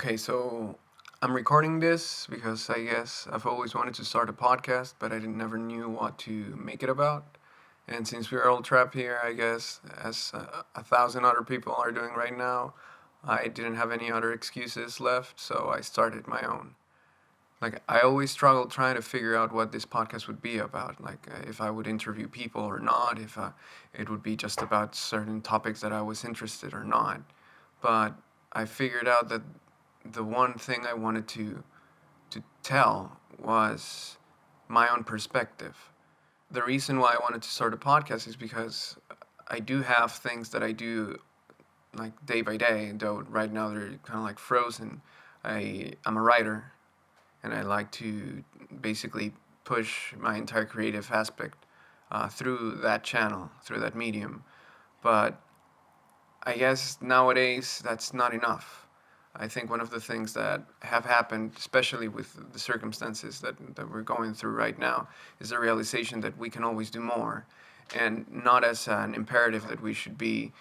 Okay, so I'm recording this because I guess I've always wanted to start a podcast, but I never knew what to make it about. And since we're all trapped here, I guess, as a thousand other people are doing right now, I didn't have any other excuses left, so I started my own. Like, I always struggled trying to figure out what this podcast would be about. Like, if I would interview people or not, if it would be just about certain topics that I was interested or not. But I figured out that the one thing I wanted to tell was my own perspective. The reason why I wanted to start a podcast is because I do have things that I do like day by day, though right now they're kind of like frozen. I'm a writer, and I like to basically push my entire creative aspect through that channel, through that medium. But I guess nowadays that's not enough. I think one of the things that have happened, especially with the circumstances that we're going through right now, is the realization that we can always do more, and not as an imperative that we should be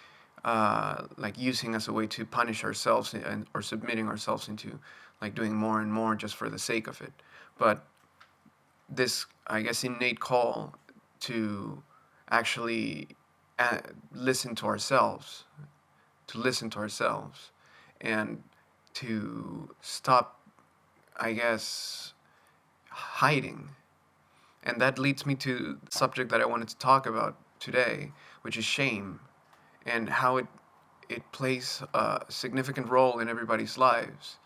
like using as a way to punish ourselves or submitting ourselves into like doing more and more just for the sake of it. But this, I guess, innate call to actually uh, listen to ourselves, to listen to ourselves, and to stop, I guess, hiding. And that leads me to the subject that I wanted to talk about today, which is shame and how it plays a significant role in everybody's lives.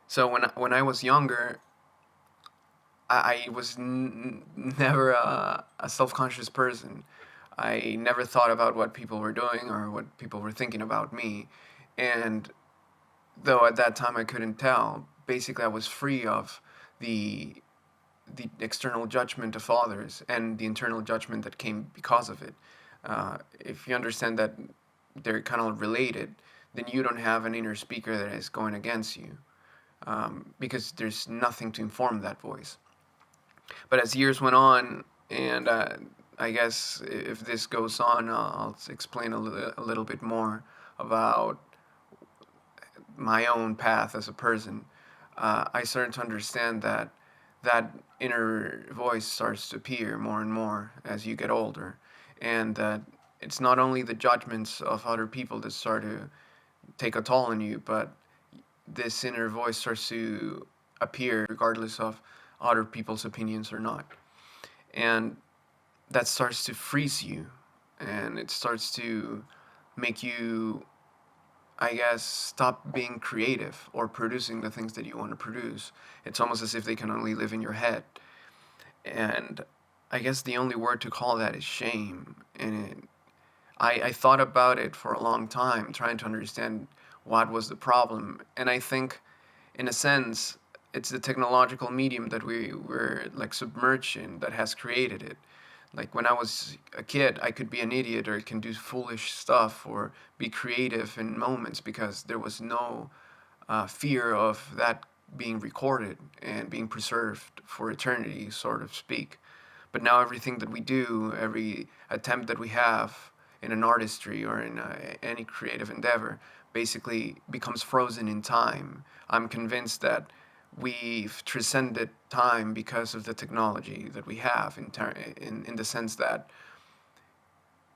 So when I was younger, I was never a self-conscious person. I never thought about what people were doing or what people were thinking about me. And though at that time I couldn't tell, basically I was free of the the external judgment of others and the internal judgment that came because of it. If you understand that they're kind of related, then you don't have an inner speaker that is going against you, because there's nothing to inform that voice. But as years went on, and I guess if this goes on, I'll explain a little bit more about my own path as a person. I started to understand that that inner voice starts to appear more and more as you get older, and that it's not only the judgments of other people that start to take a toll on you, but this inner voice starts to appear regardless of other people's opinions or not. And that starts to freeze you, and it starts to make you, I guess, stop being creative or producing the things that you want to produce. It's almost as if they can only live in your head. And I guess the only word to call that is shame. I thought about it for a long time, trying to understand what was the problem. And I think, in a sense, it's the technological medium that we were like submerged in that has created it. Like when I was a kid, I could be an idiot or can do foolish stuff or be creative in moments because there was no fear of that being recorded and being preserved for eternity, sort of speak. But now everything that we do, every attempt that we have in an artistry or in any creative endeavor, basically becomes frozen in time. I'm convinced that we've transcended time because of the technology that we have in the sense that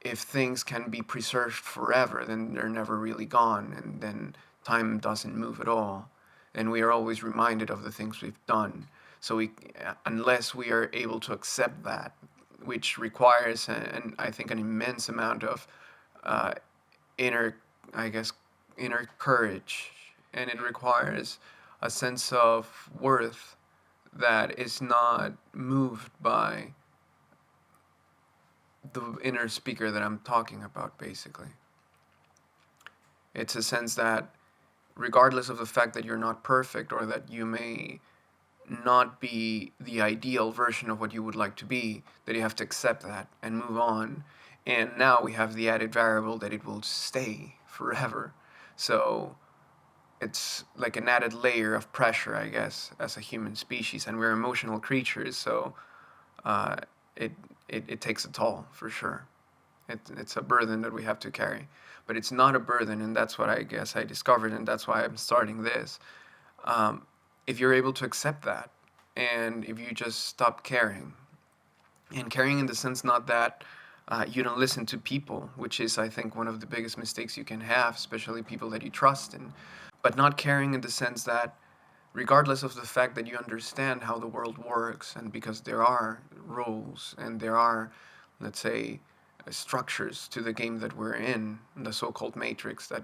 if things can be preserved forever, then they're never really gone, and then time doesn't move at all. And we are always reminded of the things we've done. So unless we are able to accept that, which requires, I think, an immense amount of uh, inner, I guess, inner courage, and it requires a sense of worth that is not moved by the inner speaker that I'm talking about, basically. It's a sense that, regardless of the fact that you're not perfect or that you may not be the ideal version of what you would like to be, that you have to accept that and move on. And now we have the added variable that it will stay forever. So it's like an added layer of pressure, I guess, as a human species, and we're emotional creatures, so uh, it, it takes a toll for sure. It's a burden that we have to carry. But it's not a burden, and that's what I guess I discovered, and that's why I'm starting this. Um, if you're able to accept that, and if you just stop caring, and caring in the sense not that you don't listen to people, which is, I think, one of the biggest mistakes you can have, especially people that you trust in, but not caring in the sense that regardless of the fact that you understand how the world works, and because there are rules and there are, let's say, structures to the game that we're in, the so-called matrix that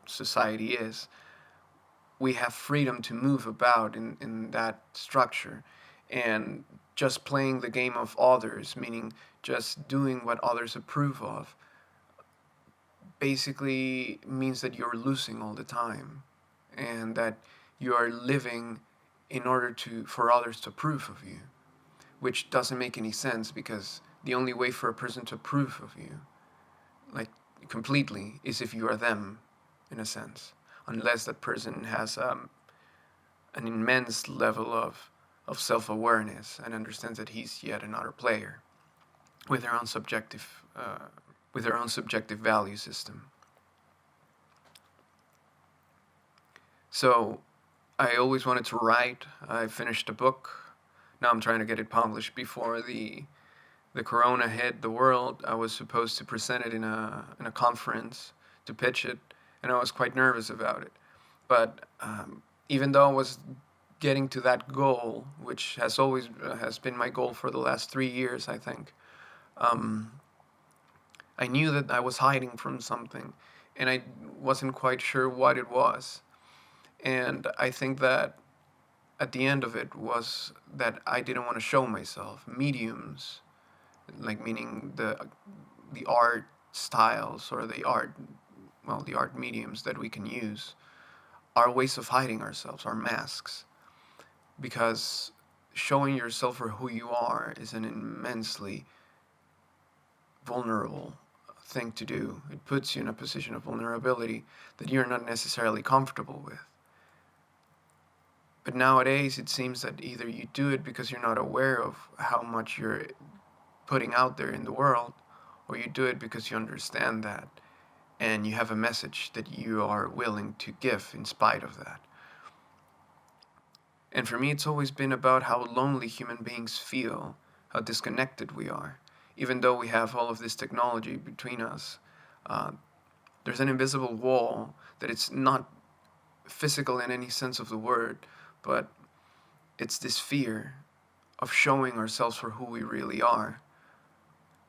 society is, we have freedom to move about in that structure. And just playing the game of others, meaning just doing what others approve of, basically means that you're losing all the time, and that you are living in order to for others to approve of you, which doesn't make any sense, because the only way for a person to approve of you, like completely, is if you are them, in a sense, unless that person has an immense level of self-awareness and understands that he's yet another player with their own subjective value system. So I always wanted to write. I finished a book. Now I'm trying to get it published before the corona hit the world. I was supposed to present it in a conference, to pitch it, and I was quite nervous about it. But even though I was getting to that goal, which has always has been my goal for the last 3 years, I think, um, I knew that I was hiding from something, and I wasn't quite sure what it was. And I think that at the end of it was that I didn't want to show myself. Mediums, like meaning the art styles, or the art mediums that we can use, are ways of hiding ourselves, are masks. Because showing yourself for who you are is an immensely vulnerable thing to do. It puts you in a position of vulnerability that you're not necessarily comfortable with. But nowadays, it seems that either you do it because you're not aware of how much you're putting out there in the world, or you do it because you understand that and you have a message that you are willing to give in spite of that. And for me, it's always been about how lonely human beings feel, how disconnected we are. Even though we have all of this technology between us, uh, there's an invisible wall that it's not physical in any sense of the word, but it's this fear of showing ourselves for who we really are.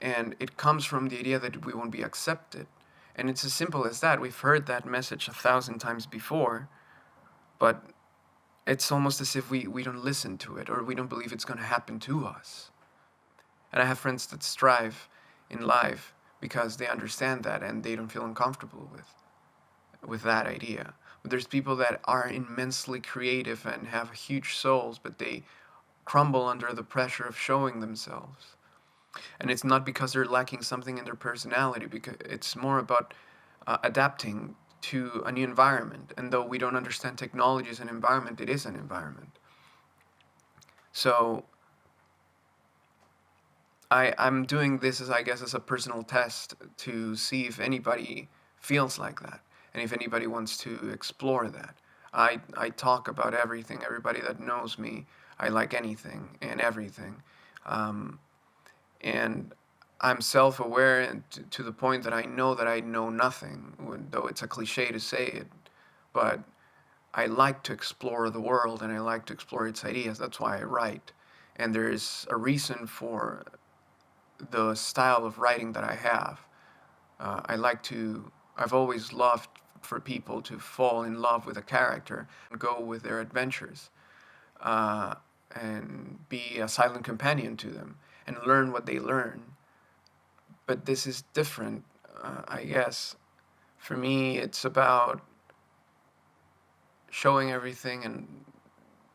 And it comes from the idea that we won't be accepted. And it's as simple as that. We've heard that message 1,000 times before, but it's almost as if we don't listen to it, or we don't believe it's going to happen to us. And I have friends that strive in life because they understand that and they don't feel uncomfortable with that idea. But there's people that are immensely creative and have huge souls, but they crumble under the pressure of showing themselves. And it's not because they're lacking something in their personality, because it's more about adapting to a new environment. And though we don't understand technology as an environment, it is an environment. So I'm doing this as, I guess, as a personal test to see if anybody feels like that, and if anybody wants to explore that. I talk about everything. Everybody that knows me, I like anything and everything. And I'm self-aware, and to the point that I know that I know nothing, though it's a cliche to say it. But I like to explore the world, and I like to explore its ideas. That's why I write. And there's a reason for the style of writing that I have. I've always loved for people to fall in love with a character and go with their adventures, uh, and be a silent companion to them and learn what they learn. But this is different, I guess. For me, it's about showing everything and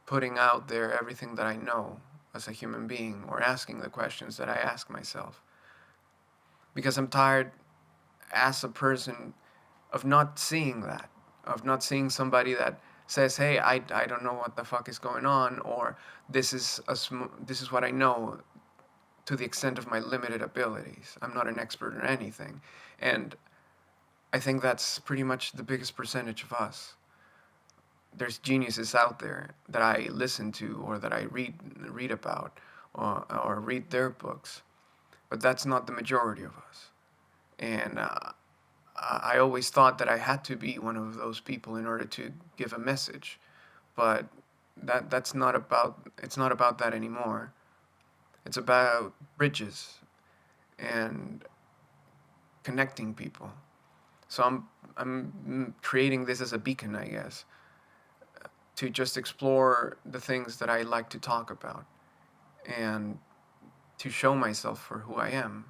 putting out there everything that I know as a human being, or asking the questions that I ask myself. Because I'm tired as a person of not seeing that, of not seeing somebody that says, hey, I don't know what the fuck is going on, or this is what I know. to the extent of my limited abilities. I'm not an expert in anything. And I think that's pretty much the biggest percentage of us. There's geniuses out there that I listen to or that I read about or read their books, but that's not the majority of us. And I always thought that I had to be one of those people in order to give a message, but that's not about it's not about that anymore. It's about bridges and connecting people. So I'm creating this as a beacon, I guess, to just explore the things that I like to talk about and to show myself for who I am,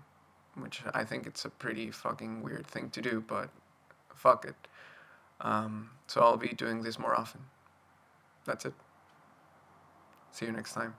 which I think it's a pretty fucking weird thing to do, but fuck it. So I'll be doing this more often. That's it. See you next time.